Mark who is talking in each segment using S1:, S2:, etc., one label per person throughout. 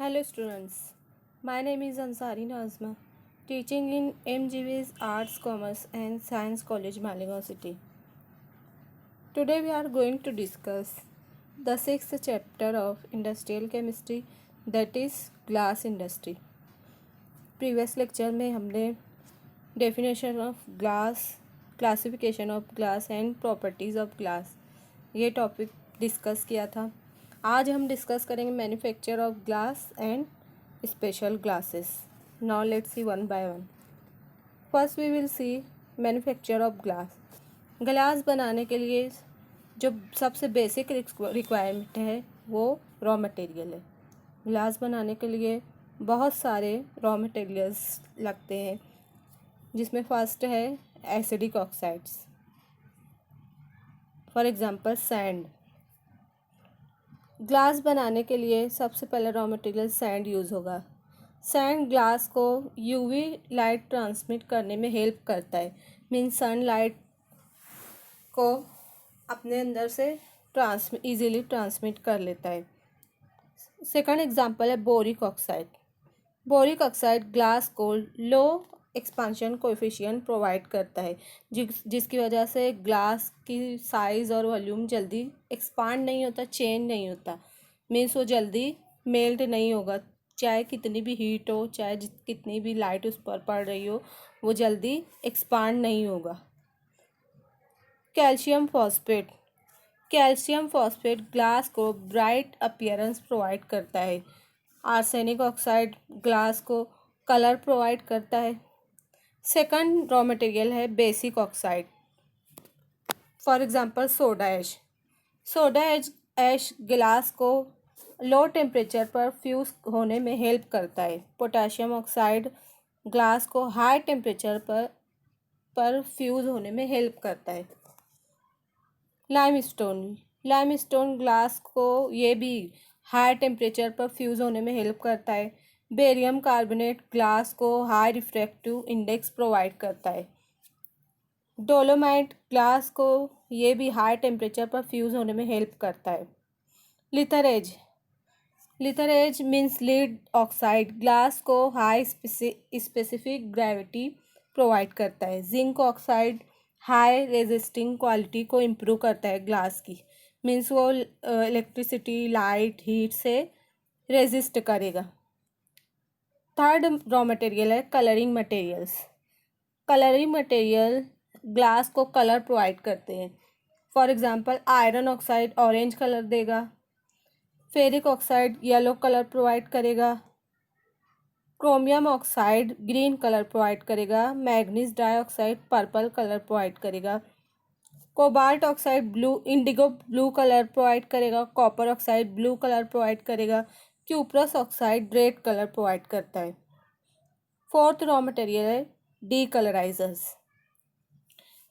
S1: Hello students, my name is Ansari Nazma, teaching in MGV's Arts, Commerce and Science College, Maligaon City. Today we are going to discuss the sixth chapter of Industrial Chemistry, that is Glass Industry. Previous lecture में हमने definition of glass, classification of glass and properties of glass ये topic discuss किया था. आज हम discuss करेंगे manufacture of glass and special glasses. Now let's see one by one. First we will see manufacture of glass. Glass बनाने के लिए जो सबसे बेसिक रिक्वायरमेंट है वो रॉ मटेरियल है. ग्लास बनाने के लिए बहुत सारे रॉ मटेरियल्स लगते हैं, जिसमें फर्स्ट है acidic oxides. For example sand. Glass बनाने के लिए सबसे पहले रॉ मटेरियल सैंड यूज़ होगा. सैंड ग्लास को यूवी लाइट ट्रांसमिट करने में हेल्प करता है. मीन्स सनलाइट को अपने अंदर से ईज़िली ट्रांसमिट कर लेता है. सेकंड एग्जांपल है boric oxide. Boric oxide glass को लो एक्सपांशन कोएफिशिएंट प्रोवाइड करता है, जिसकी वजह से ग्लास की साइज़ और वॉल्यूम जल्दी एक्सपांड नहीं होता, चेंज नहीं होता. मीन्स वो जल्दी मेल्ट नहीं होगा. चाहे कितनी भी हीट हो, चाहे कितनी भी लाइट उस पर पड़ रही हो, वो जल्दी एक्सपांड नहीं होगा. Calcium phosphate. Calcium phosphate glass को ब्राइट अपीयरेंस प्रोवाइड करता है. आर्सेनिक ऑक्साइड ग्लास को कलर प्रोवाइड करता है. सेकंड रॉ मटेरियल है basic oxide. For example soda ash. Soda ash glass को लो टेम्परेचर पर फ्यूज़ होने में हेल्प करता है. पोटेशियम ऑक्साइड ग्लास को हाई टेम्परेचर पर फ्यूज़ होने में हेल्प करता है. लाइमस्टोन. लाइमस्टोन ग्लास को ये भी हाई टेम्परेचर पर फ्यूज़ होने में हेल्प करता है. बेरियम कार्बोनेट ग्लास को हाई रिफ्रैक्टिव इंडेक्स प्रोवाइड करता है. डोलोमाइट ग्लास को ये भी हाई टेम्परेचर पर फ्यूज़ होने में हेल्प करता है. Litharge. Litharge means lead oxide glass को हाई स्पेसिफिक ग्रेविटी प्रोवाइड करता है. Zinc oxide high resisting quality को इम्प्रूव करता है ग्लास की. मीन्स वो इलेक्ट्रिसिटी, लाइट, हीट से रेजिस्ट करेगा. थर्ड रॉ मटेरियल है colouring materials. Colouring material glass को कलर प्रोवाइड करते हैं. For example iron oxide orange colour देगा. Ferric oxide yellow colour provide करेगा. Chromium oxide green colour provide करेगा. Manganese dioxide purple colour provide करेगा. Cobalt oxide indigo blue colour provide करेगा. Copper oxide blue colour provide करेगा. Cuprous oxide red colour provide करता है. Fourth raw material है decolourisers.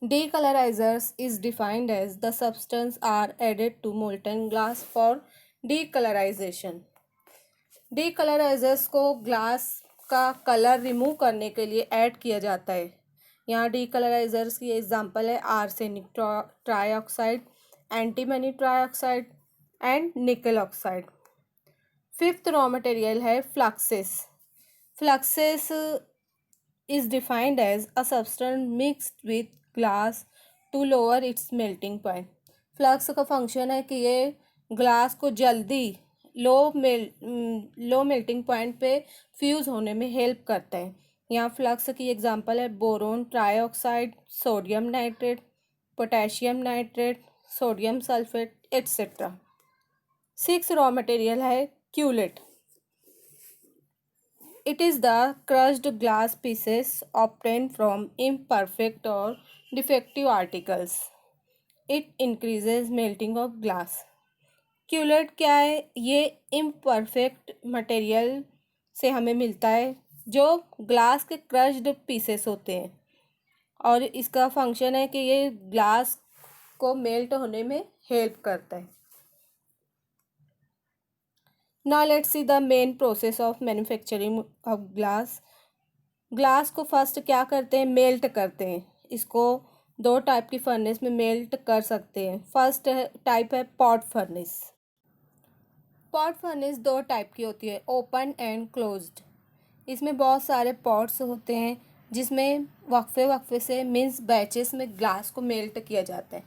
S1: Decolourisers is defined as the substance are added to molten glass for decolourisation. Decolourisers को glass का colour remove करने के लिए add किया जाता है. यहाँ डीकलराइजर्स की एग्जांपल है arsenic trioxide, antimony trioxide and nickel oxide. Fifth raw material है fluxes. Fluxes is defined as a substance mixed with glass to lower its melting point. Flux का फंक्शन है कि ये ग्लास को जल्दी लो मेल्टिंग पॉइंट पे fuse होने में हेल्प करता है. यहाँ फ्लक्स की एग्जांपल है boron trioxide, sodium nitrate, potassium nitrate, sodium sulphate etcetera. Six raw material है culotte. It is the crushed glass pieces obtained from imperfect or defective articles. It increases melting of glass. Culotte क्या है? ये imperfect material से हमें मिलता है जो glass के क्रश्ड पीसेस होते हैं, और इसका फंक्शन है कि ये ग्लास को मेल्ट होने में हेल्प करता है. Now let's see the main process of manufacturing of glass. Glass को फर्स्ट क्या करते हैं? मेल्ट करते हैं. इसको दो टाइप की फर्नेस में मेल्ट कर सकते हैं. फर्स्ट टाइप है पॉट फर्नेस. पॉट फर्नेस दो टाइप की होती है, ओपन एंड क्लोज्ड। इसमें बहुत सारे पॉट्स होते हैं जिसमें वक्फे से मीन्स बैचेस में ग्लास को मेल्ट किया जाता है।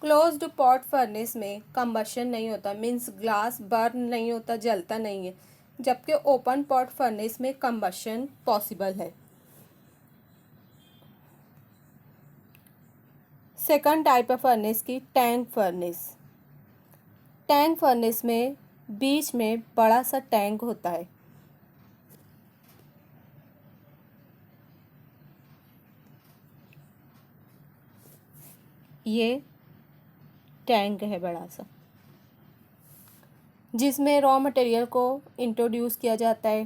S1: क्लोज्ड पॉट फर्नेस में कंबशन नहीं होता, मीन्स ग्लास बर्न नहीं होता, जलता नहीं है, जबकि ओपन पॉट फर्नेस में कंबशन पॉसिबल है। सेकंड टाइप है फर्नेस की, टैंक फर्नेस। टैंक फर्नेस में बीच में बड़ा सा टैंक होता है। ये टैंक है बड़ा सा, जिसमें रॉ मटेरियल को इंट्रोड्यूस किया जाता है।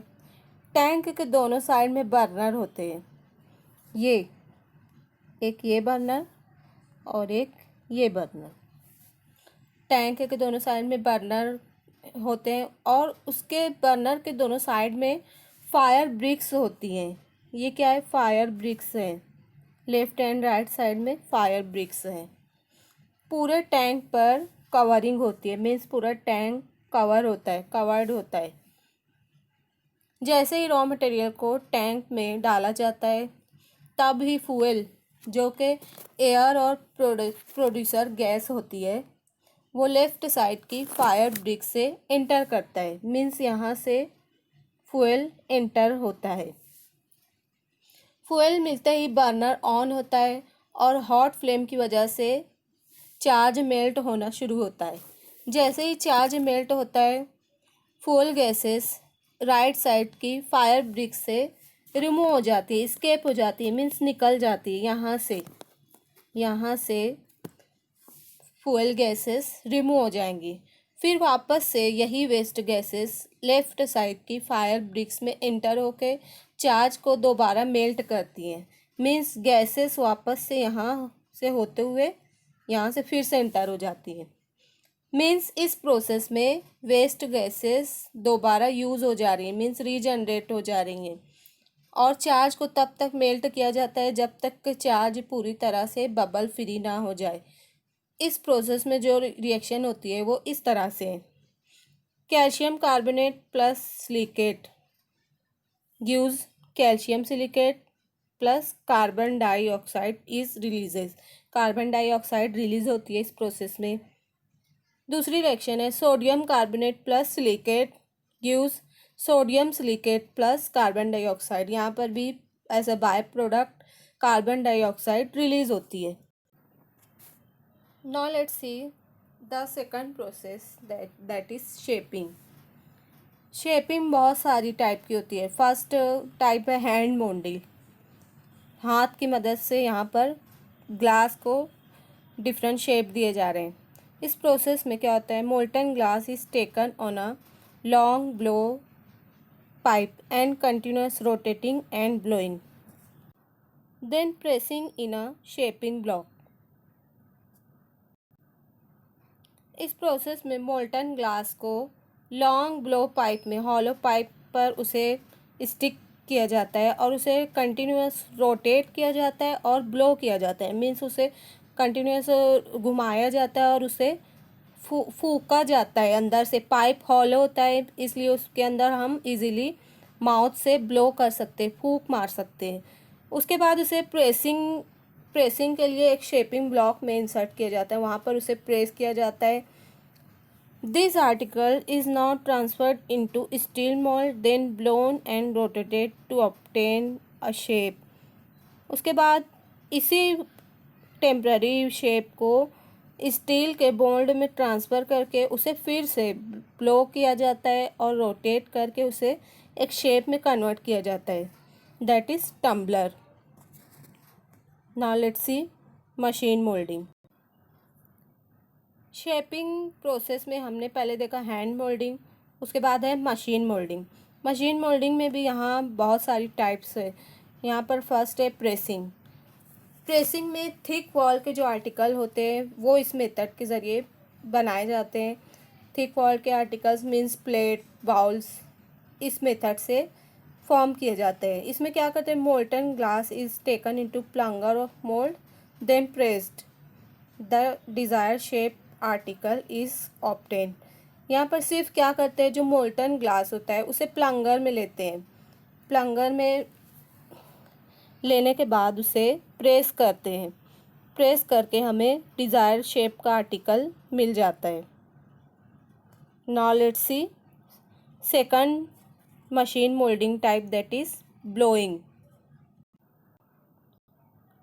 S1: टैंक के दोनों साइड में बर्नर होते हैं, एक ये बर्नर और एक ये बर्नर। टैंक के दोनों साइड में बर्नर होते हैं और उसके बर्नर के दोनों साइड में फायर ब्रिक्स होती हैं। ये क्या है? फायर ब्रिक्स हैं। लेफ्ट एंड राइट साइड में फायर ब्रिक्स हैं। पूरे टैंक पर कवरिंग होती है, मीन्स पूरा टैंक कवर्ड होता है। जैसे ही रॉ मटेरियल को टैंक में डाला जाता है तब ही फ्यूल, जो कि एयर और प्रोड्यूसर गैस होती है, वो लेफ़्ट साइड की फायर ब्रिक से एंटर करता है, मीन्स यहाँ से फ्यूल एंटर होता है। फ्यूल मिलते ही बर्नर ऑन होता है और हॉट फ्लेम की वजह से चार्ज मेल्ट होना शुरू होता है। जैसे ही चार्ज मेल्ट होता है, फ्यूल गैसेस राइट साइड की फायर ब्रिक से रिमूव हो जाती है, स्केप हो जाती है, मीन्स निकल जाती है। यहाँ से फ्यूल गैसेस रिमूव हो जाएंगी। फिर वापस से यही वेस्ट गैसेस लेफ़्ट साइड की फायर ब्रिक्स में इंटर होके चार्ज को दोबारा मेल्ट करती हैं, मीन्स गैसेस वापस से यहाँ से होते हुए यहाँ से फिर से इंटर हो जाती है। मीन्स इस प्रोसेस में वेस्ट गैसेस दोबारा यूज़ हो जा रही हैं, मीन्स रीजनरेट हो जा रही हैं। और चार्ज को तब तक मेल्ट किया जाता है जब तक कि चार्ज पूरी तरह से बबल फ्री ना हो जाए। इस प्रोसेस में जो रिएक्शन होती है वो इस तरह से है। Calcium carbonate plus silicate gives calcium silicate plus carbon dioxide is releases. Carbon dioxide release होती है इस प्रोसेस में। दूसरी रिएक्शन है sodium carbonate plus silicate gives sodium silicate plus carbon dioxide. यहाँ पर भी as a by product carbon dioxide release होती है। Now let's see the second process that is shaping. Shaping बहुत सारी टाइप की होती है। फर्स्ट टाइप है हैंड मोल्डिंग। हाथ की मदद से यहाँ पर ग्लास को डिफरेंट शेप दिए जा रहे हैं। इस प्रोसेस में क्या होता है? Molten glass is taken on a long blow pipe and continuous rotating and blowing, then pressing in a shaping block. इस प्रोसेस में मोल्टन ग्लास को लॉन्ग ब्लो पाइप में, हॉलो पाइप पर उसे स्टिक किया जाता है और उसे कंटिन्यूस रोटेट किया जाता है और ब्लो किया जाता है, मीन्स उसे कंटिन्यूस घुमाया जाता है और उसे फूका जाता है अंदर से। पाइप हॉलो होता है इसलिए उसके अंदर हम इजीली माउथ से ब्लो कर सकते हैं, फूक मार सकते हैं। उसके बाद उसे प्रेसिंग के लिए एक शेपिंग ब्लॉक में इंसर्ट किया जाता है, वहाँ पर उसे प्रेस किया जाता है। This article is not transferred into steel mould then blown and rotated to obtain a shape. उसके बाद इसी टेम्पररी शेप को स्टील के मोल्ड में ट्रांसफ़र करके उसे फिर से ब्लो किया जाता है और रोटेट करके उसे एक शेप में कन्वर्ट किया जाता है, that is tumbler. Now let's see machine moulding. Shaping process में हमने पहले देखा हैंड मोल्डिंग, उसके बाद है मशीन मोल्डिंग। मशीन मोल्डिंग में भी यहाँ बहुत सारी टाइप्स है। यहाँ पर फर्स्ट है प्रेसिंग। प्रेसिंग में थिक वॉल के जो आर्टिकल होते हैं वो इस मेथड के ज़रिए बनाए जाते हैं। थिक वॉल के आर्टिकल्स मीन्स प्लेट, बाउल्स, इस मेथड से फॉर्म किए जाते हैं। इसमें क्या करते हैं? Molten glass is taken into plunger of mould then pressed, the desire shape article is obtain. यहाँ पर सिर्फ क्या करते हैं, जो मोल्टन ग्लास होता है उसे प्लंगर में लेते हैं। प्लंगर में लेने के बाद उसे प्रेस करते हैं। प्रेस करके हमें डिज़ायर्ड शेप का आर्टिकल मिल जाता है। Now let's C second machine moulding type, that is blowing.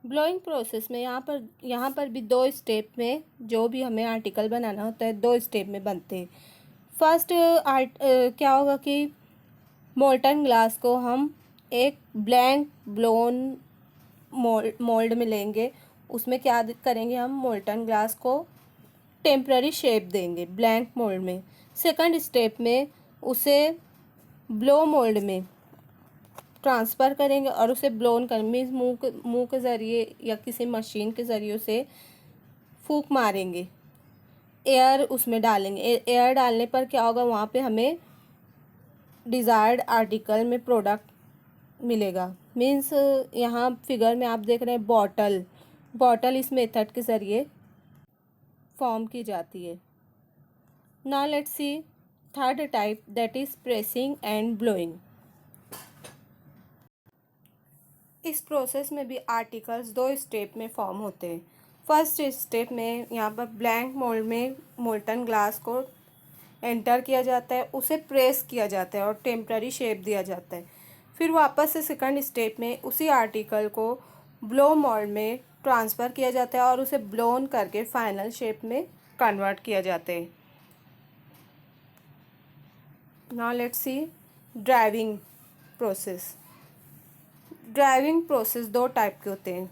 S1: Blowing process में यहाँ पर भी 2 स्टेप में जो भी हमें आर्टिकल बनाना होता है 2 स्टेप में बनते हैं। फर्स्ट क्या होगा कि मोल्टन ग्लास को हम एक ब्लैंक ब्लोन मोल्ड में लेंगे। उसमें क्या करेंगे, हम मोल्टन ग्लास को टेम्प्ररी शेप देंगे ब्लैंक मोल्ड में। सेकंड स्टेप में उसे ब्लो मोल्ड में ट्रांसफ़र करेंगे और उसे ब्लोन कर मीन्स मुंह के ज़रिए या किसी मशीन के ज़रिए उसे फूंक मारेंगे, एयर उसमें डालेंगे। एयर डालने पर क्या होगा, वहाँ पे हमें डिज़ायर्ड आर्टिकल में प्रोडक्ट मिलेगा। मीन्स यहाँ फिगर में आप देख रहे हैं बॉटल इस मेथड के ज़रिए फॉर्म की जाती है। Now let's C third type, that is pressing and blowing. इस प्रोसेस में भी आर्टिकल्स 2 स्टेप में फॉर्म होते हैं। फर्स्ट स्टेप में यहाँ पर ब्लैंक मोल्ड में मोल्टन ग्लास को एंटर किया जाता है, उसे प्रेस किया जाता है और टेम्प्ररी शेप दिया जाता है। फिर वापस से सेकंड स्टेप में उसी आर्टिकल को ब्लो मोल्ड में ट्रांसफ़र किया जाता है और उसे ब्लोन करके फाइनल शेप में कन्वर्ट किया जाता है। Now let's C driving process. Driving process 2 type के होते हैं,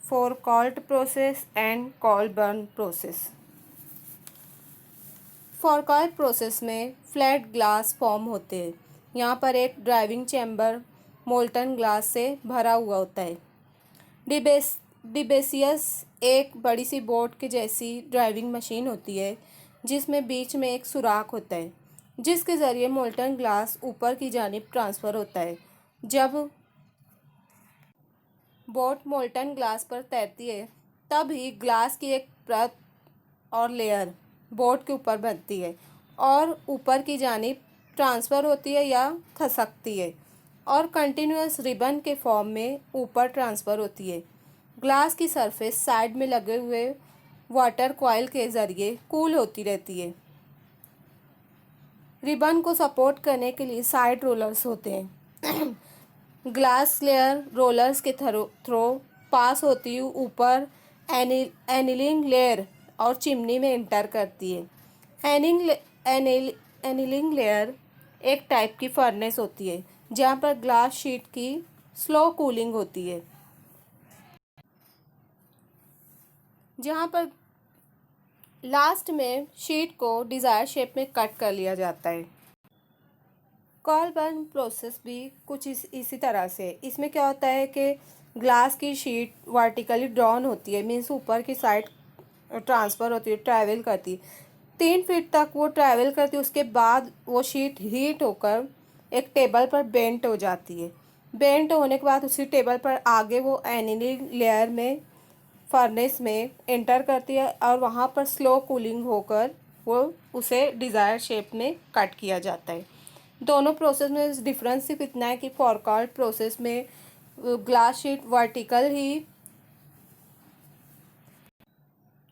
S1: फोरकॉल्ट प्रोसेस एंड कॉलबर्न प्रोसेस। फोरकॉल्ट प्रोसेस में फ्लैट ग्लास फॉर्म होते हैं। यहाँ पर एक ड्राइविंग चैम्बर मोल्टन ग्लास से भरा हुआ होता है। डिबेसियस एक बड़ी सी बोट के जैसी ड्राइविंग मशीन होती है जिसमें बीच में एक सुराख होता है जिसके ज़रिए मोल्टन ग्लास ऊपर की जानिब ट्रांसफ़र होता है। जब बोट मोल्टन ग्लास पर तैरती है तब ही ग्लास की एक परत और लेयर बोट के ऊपर बनती है और ऊपर की जानिब ट्रांसफ़र होती है या खसकती है और कंटिन्यूअस रिबन के फॉर्म में ऊपर ट्रांसफ़र होती है। ग्लास की सरफेस साइड में लगे हुए वाटर कॉइल के ज़रिए कूल होती रहती है। रिबन को सपोर्ट करने के लिए साइड रोलर्स होते हैं। ग्लास लेयर रोलर्स के थ्रो पास होती हुई ऊपर एनिलिंग लेयर और चिमनी में इंटर करती है। एनिलिंग लेयर एक टाइप की फर्नेस होती है जहाँ पर ग्लास शीट की स्लो कूलिंग होती है, जहाँ पर लास्ट में शीट को डिज़ायर शेप में कट कर लिया जाता है। कॉलबर्न प्रोसेस भी कुछ इसी तरह से। इसमें क्या होता है कि ग्लास की शीट वर्टिकली ड्रॉन होती है, मीन्स ऊपर की साइड ट्रांसफ़र होती है, ट्रैवल करती है 3 फीट तक वो ट्रैवल करती है। उसके बाद वो शीट हीट होकर एक टेबल पर बेंट हो जाती है। बेंट होने के बाद उसी टेबल पर आगे वो एनिलिंग लेयर में फर्नेस में एंटर करती है और वहाँ पर स्लो कूलिंग होकर वो उसे डिज़ायर शेप में कट किया जाता है। दोनों प्रोसेस में डिफरेंस सिर्फ इतना है कि फोरकॉल्ट प्रोसेस में ग्लास शीट वर्टिकल ही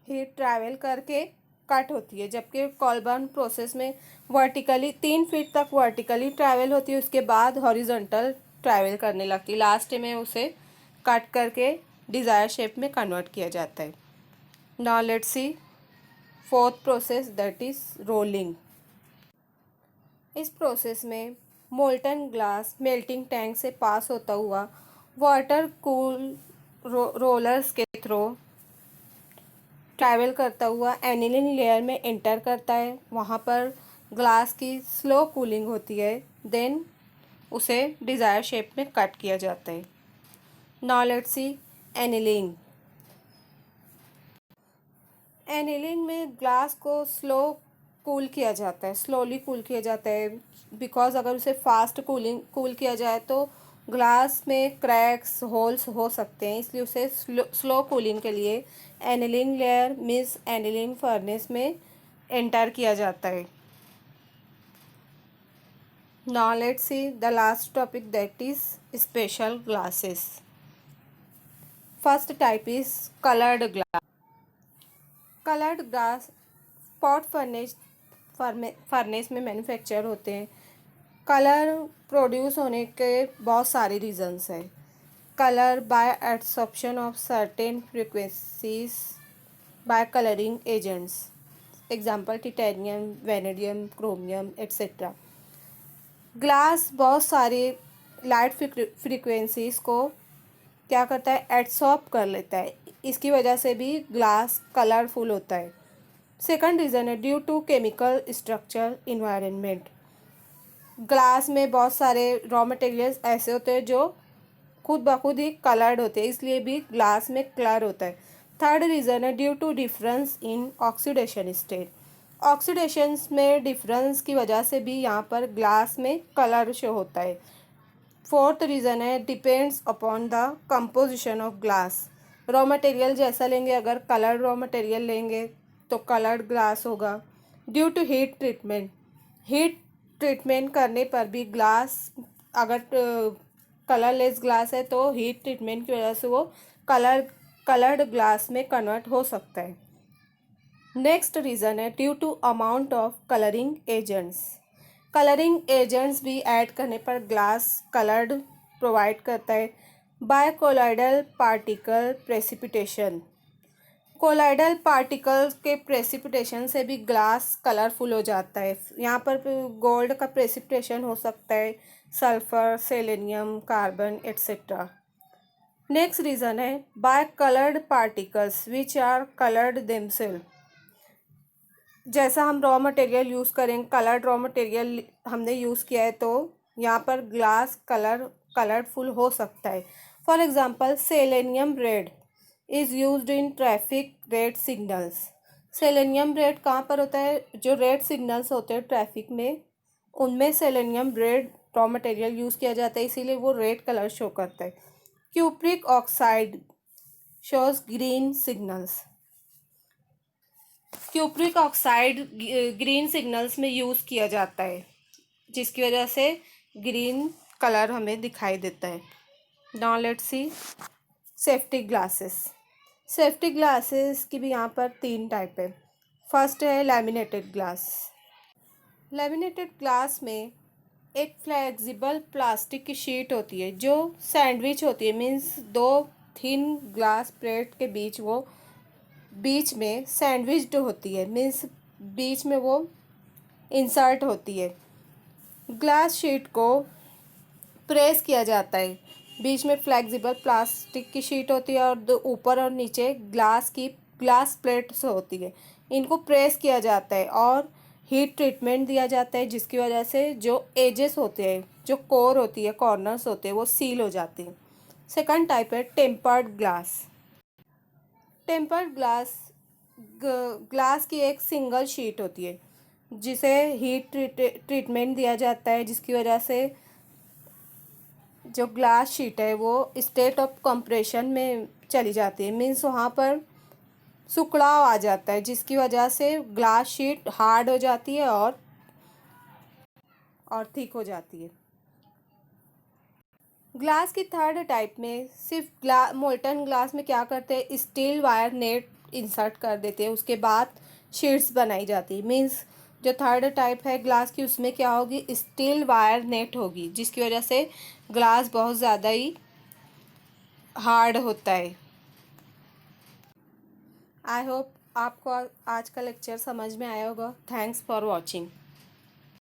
S1: ट्रैवल करके कट होती है, जबकि कॉलबर्न प्रोसेस में वर्टिकली 3 फीट तक वर्टिकली ट्रैवल होती है, उसके बाद हॉरिजॉन्टल ट्रैवल करने लगती है। लास्ट में उसे कट करके डिज़ायर शेप में कन्वर्ट किया जाता है। Now let's C fourth process, that is rolling. इस प्रोसेस में मोल्टन ग्लास मेल्टिंग टैंक से पास होता हुआ वाटर कूल रोलर्स के थ्रू ट्रैवल करता हुआ एनिलिंग लेयर में एंटर करता है। वहाँ पर ग्लास की स्लो कूलिंग होती है, देन उसे डिज़ायर शेप में कट किया जाता है। Now let's C annealing. Annealing में ग्लास को कूल किया जाता है, स्लोली कूल किया जाता है, बिकॉज अगर उसे फास्ट कूल किया जाए तो ग्लास में क्रैक्स होल्स हो सकते हैं, इसलिए उसे स्लो कूलिंग के लिए annealing layer means annealing furnace में एंटर किया जाता है। Now let's see the last topic, that is special glasses. First type is colored glass. Coloured glass pot furnace में मैन्युफैक्चर होते हैं। कलर प्रोड्यूस होने के बहुत सारे रीजंस हैं। Colour by absorption of certain frequencies by colouring agents, example titanium, vanadium, chromium etcetera. Glass बहुत सारे लाइट फ्रीक्वेंसीज को क्या करता है, एब्सॉर्ब कर लेता है। इसकी वजह से भी ग्लास कलरफुल होता है। सेकंड रीज़न है due to chemical structure environment. Glass में बहुत सारे रॉ मटेरियल्स ऐसे होते हैं जो खुद ब खुद ही कलर्ड होते हैं, इसलिए भी ग्लास में कलर होता है। थर्ड रीज़न है due to difference in oxidation state. Oxidation में डिफरेंस की वजह से भी यहाँ पर ग्लास में कलर शो होता है। फोर्थ रीज़न है depends upon the composition of glass. Raw material जैसा लेंगे, अगर कलर्ड रॉ मटेरियल लेंगे तो कलर्ड ग्लास होगा। Due to heat treatment, heat treatment करने पर भी ग्लास, अगर कलरलेस ग्लास है तो हीट ट्रीटमेंट की वजह से वो कलर्ड ग्लास में कन्वर्ट हो सकता है। नेक्स्ट रीज़न है due to amount of colouring agents. Colouring agents भी ऐड करने पर ग्लास कलर्ड प्रोवाइड करता है। By colloidal particle precipitation, colloidal particles के प्रेसिपिटेशन से भी ग्लास कलरफुल हो जाता है। यहाँ पर गोल्ड का प्रेसिपिटेशन हो सकता है, sulphur, selenium, carbon etcetera. Next reason है by coloured particles which are coloured themself. जैसा हम रॉ मटेरियल यूज़ करेंगे, कलर्ड रॉ मटेरियल हमने यूज़ किया है तो यहाँ पर ग्लास कलरफुल हो सकता है। For example selenium red is used in traffic red signals. Selenium red कहाँ पर होता है, जो रेड सिग्नल्स होते हैं ट्रैफिक में, उनमें selenium red raw material use किया जाता है, इसीलिए वो रेड कलर शो करता है। Cupric oxide shows green signals. Cupric oxide green signals में यूज़ किया जाता है, जिसकी वजह से ग्रीन कलर हमें दिखाई देता है। Now let's C safety glasses. Safety glasses की भी यहाँ पर 3 टाइप है। फर्स्ट है लैमिनेटेड ग्लास। लैमिनेटेड ग्लास में एक फ्लेक्सिबल प्लास्टिक की शीट होती है जो सैंडविच होती है, मीन्स 2 थिन ग्लास प्लेट के बीच वो बीच में सैंडविच्ड होती है, मीन्स बीच में वो इंसर्ट होती है। ग्लास शीट को प्रेस किया जाता है। बीच में फ्लेक्सिबल प्लास्टिक की शीट होती है और ऊपर और नीचे ग्लास प्लेट्स होती है। इनको प्रेस किया जाता है और हीट ट्रीटमेंट दिया जाता है, जिसकी वजह से जो एजेस होते हैं, जो कोर होती है, कॉर्नर्स होते हैं, वो सील हो जाते हैं। सेकंड टाइप है टेम्पर्ड ग्लास। टेम्पर्ड ग्लास की एक सिंगल शीट होती है जिसे हीट ट्रीटमेंट दिया जाता है, जिसकी वजह से जो ग्लास शीट है वो स्टेट ऑफ कंप्रेशन में चली जाती है, मीन्स वहाँ पर सुखड़ाव आ जाता है, जिसकी वजह से ग्लास शीट हार्ड हो जाती है और थिक हो जाती है। ग्लास की थर्ड टाइप में सिर्फ मोल्टन ग्लास में क्या करते हैं, स्टील वायर नेट इंसर्ट कर देते हैं, उसके बाद शीट्स बनाई जाती है। मीन्स जो थर्ड टाइप है ग्लास की, उसमें क्या होगी, स्टील वायर नेट होगी, जिसकी वजह से ग्लास बहुत ज़्यादा ही हार्ड होता है। आई होप आपको आज का लेक्चर समझ में आया होगा। Thanks for watching.